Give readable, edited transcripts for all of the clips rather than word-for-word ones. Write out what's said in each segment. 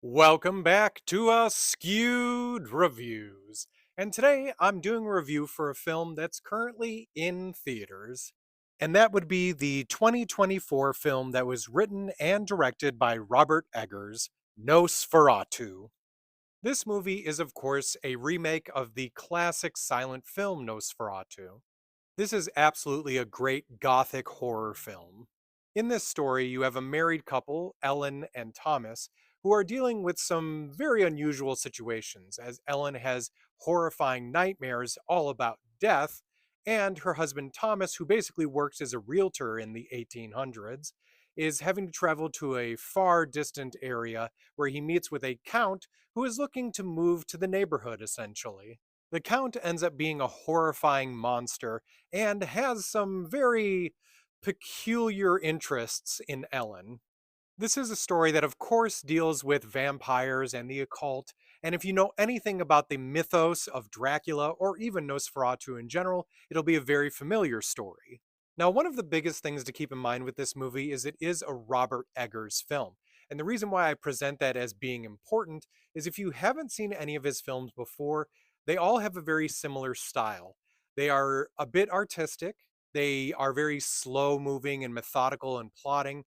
Welcome back to Askewed Reviews. And today I'm doing a review for a film that's currently in theaters. And that would be the 2024 film that was written and directed by Robert Eggers, Nosferatu. This movie is, of course, a remake of the classic silent film Nosferatu. This is absolutely a great gothic horror film. In this story, you have a married couple, Ellen and Thomas, who are dealing with some very unusual situations, as Ellen has horrifying nightmares all about death, and her husband Thomas, who basically works as a realtor in the 1800s, is having to travel to a far distant area where he meets with a count who is looking to move to the neighborhood, essentially. The Count ends up being a horrifying monster and has some very peculiar interests in Ellen. This is a story that, of course, deals with vampires and the occult, and if you know anything about the mythos of Dracula or even Nosferatu in general, it'll be a very familiar story. Now, one of the biggest things to keep in mind with this movie is it is a Robert Eggers film. And the reason why I present that as being important is if you haven't seen any of his films before, they all have a very similar style. They are a bit artistic, they are very slow moving and methodical and plotting,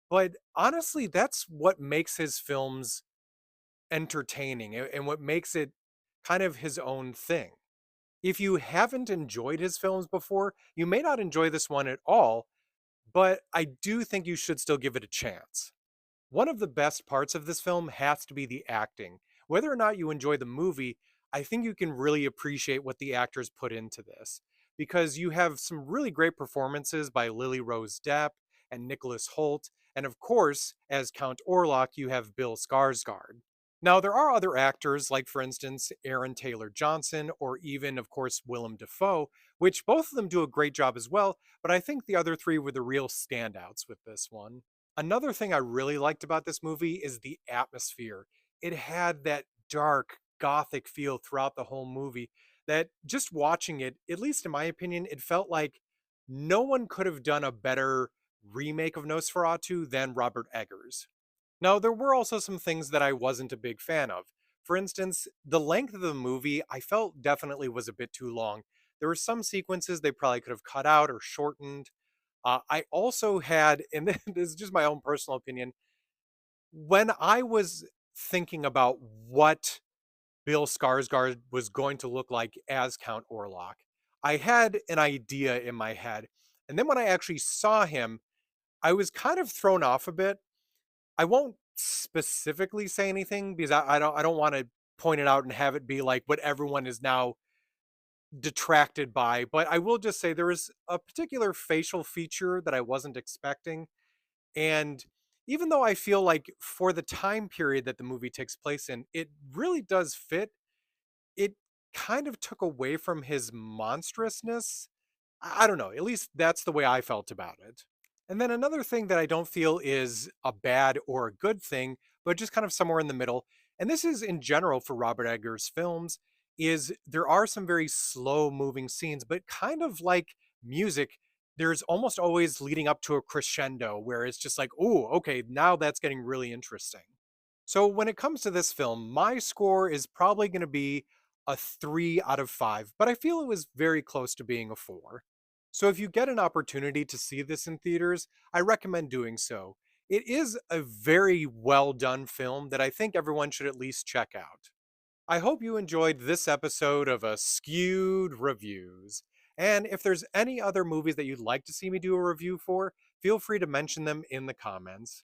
but honestly, that's what makes his films entertaining and what makes it kind of his own thing. If you haven't enjoyed his films before, you may not enjoy this one at all, but I do think you should still give it a chance. One of the best parts of this film has to be the acting. Whether or not you enjoy the movie, I think you can really appreciate what the actors put into this. Because you have some really great performances by Lily Rose Depp and Nicholas Hoult, and of course, as Count Orlok, you have Bill Skarsgård. Now, there are other actors, like for instance, Aaron Taylor Johnson, or even, of course, Willem Dafoe, which both of them do a great job as well, but I think the other three were the real standouts with this one. Another thing I really liked about this movie is the atmosphere. It had that dark, gothic feel throughout the whole movie that just watching it, at least in my opinion, it felt like no one could have done a better remake of Nosferatu than Robert Eggers. Now, there were also some things that I wasn't a big fan of. For instance, the length of the movie I felt definitely was a bit too long. There were some sequences they probably could have cut out or shortened. I also had, and this is just my own personal opinion, when I was thinking about what Bill Skarsgård was going to look like as Count Orlok, I had an idea in my head. And then when I actually saw him, I was kind of thrown off a bit. I won't specifically say anything because I don't want to point it out and have it be like what everyone is now detracted by, but I will just say there was a particular facial feature that I wasn't expecting. And even though I feel like for the time period that the movie takes place in, it really does fit, it kind of took away from his monstrousness. I don't know, at least that's the way I felt about it. And then another thing that I don't feel is a bad or a good thing, but just kind of somewhere in the middle, and this is in general for Robert Eggers films, is there are some very slow moving scenes, but kind of like music, there's almost always leading up to a crescendo where it's just like, oh, okay, now that's getting really interesting. So when it comes to this film, my score is probably going to be a 3 out of 5, but I feel it was very close to being a 4. So if you get an opportunity to see this in theaters, I recommend doing so. It is a very well done film that I think everyone should at least check out. I hope you enjoyed this episode of Askewed Reviews. And if there's any other movies that you'd like to see me do a review for, feel free to mention them in the comments.